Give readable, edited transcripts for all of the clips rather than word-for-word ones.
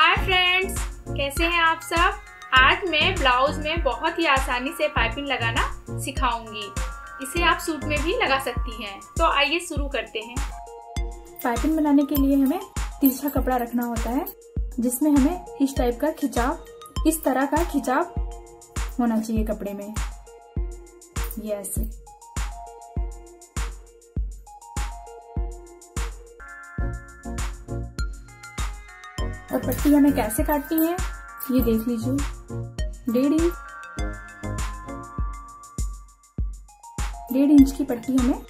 Hi friends, कैसे हैं आप सब। आज मैं ब्लाउज में बहुत ही आसानी से पाइपिंग लगाना सिखाऊंगी। इसे आप सूट में भी लगा सकती हैं। तो आइए शुरू करते हैं। पाइपिंग बनाने के लिए हमें तिरछा कपड़ा रखना होता है, जिसमें हमें इस टाइप का खिंचाव, इस तरह का खिंचाव होना चाहिए कपड़े में, ये ऐसे। और पट्टी हमें कैसे काटनी है ये देख लीजिए। 1.5 इंच की पट्टी हमें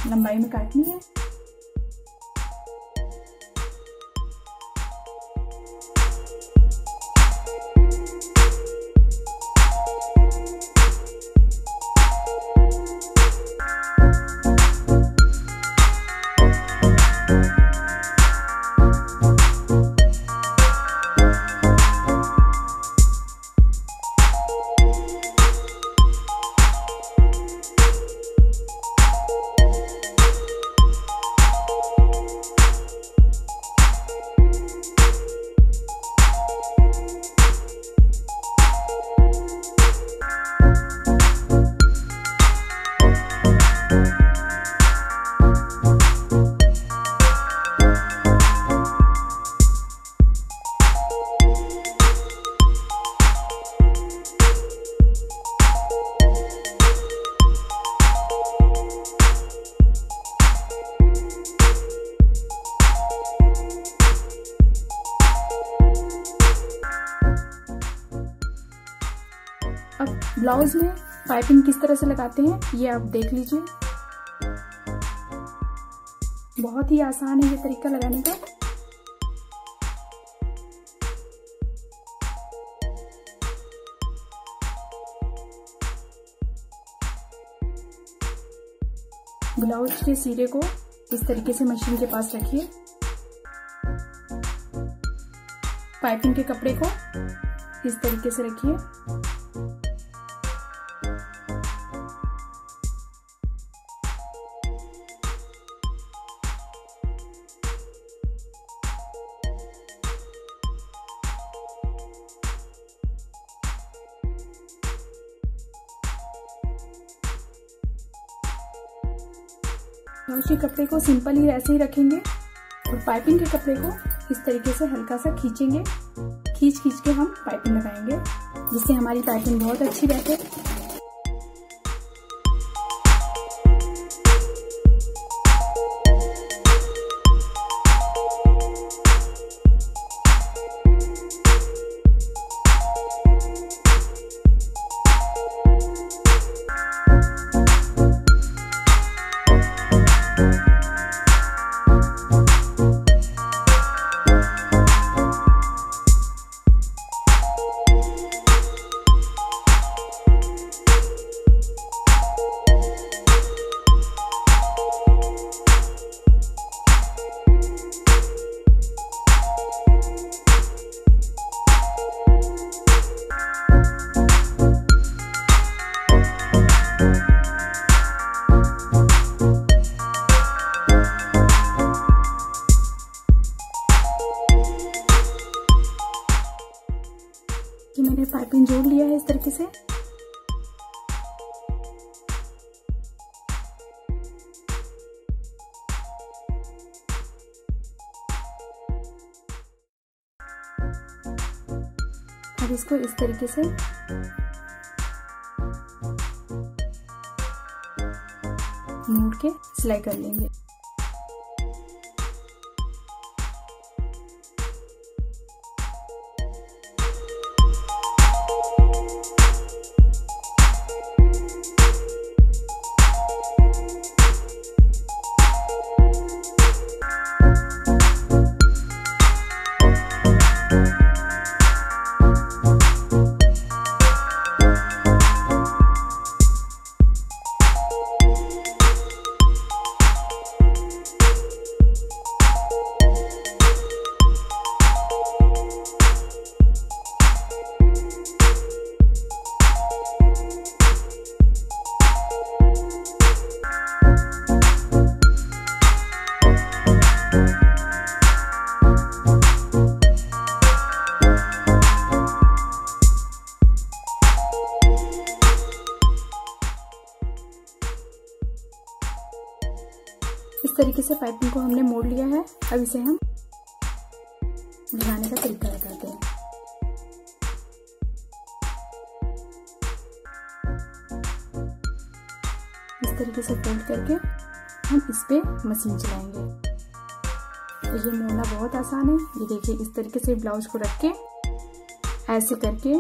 लंबाई में काटनी है। अब ब्लाउज में पाइपिंग किस तरह से लगाते हैं ये आप देख लीजिए। बहुत ही आसान है ये तरीका लगाने का। ब्लाउज के सिरे को इस तरीके से मशीन के पास रखिए। पाइपिंग के कपड़े को इस तरीके से रखिए। ब्लाउज के कपड़े को सिंपल ही ऐसे ही रखेंगे और पाइपिंग के कपड़े को इस तरीके से हल्का सा खींचेंगे। खींच के हम पाइपिंग लगाएंगे, जिससे हमारी पाइपिंग बहुत अच्छी बैठे। कि मैंने पाइपिंग जोड़ लिया है इस तरीके से। अब इसको इस तरीके से मोड़ के सिलाई कर लेंगे। है। अब इसे हम बनाने का तरीका बताते हैं। इस तरीके से फोल्ड करके हम इस पे मशीन चलाएंगे। ये मोड़ना बहुत आसान है। ये देखिए, इस तरीके से ब्लाउज को रख के ऐसे करके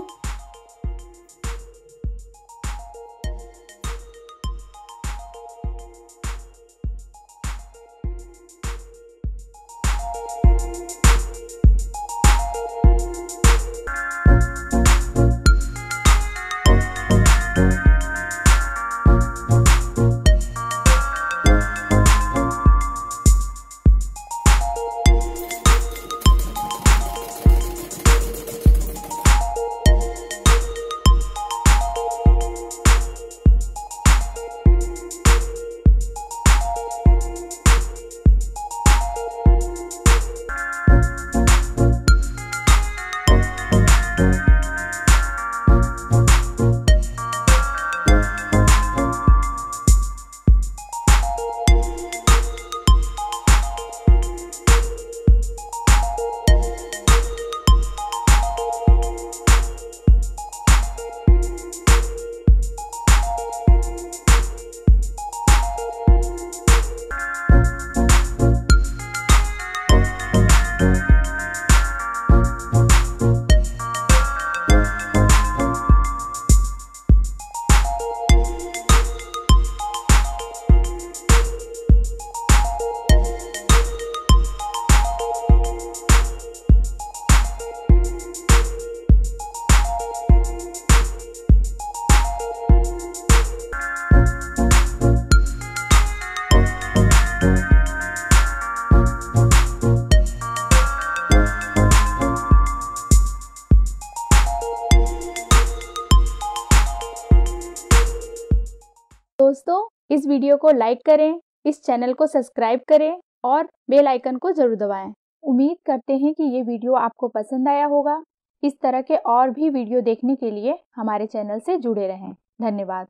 दोस्तों, इस वीडियो को लाइक करें, इस चैनल को सब्सक्राइब करें और बेल आइकन को जरूर दबाएं। उम्मीद करते हैं कि ये वीडियो आपको पसंद आया होगा। इस तरह के और भी वीडियो देखने के लिए हमारे चैनल से जुड़े रहें। धन्यवाद।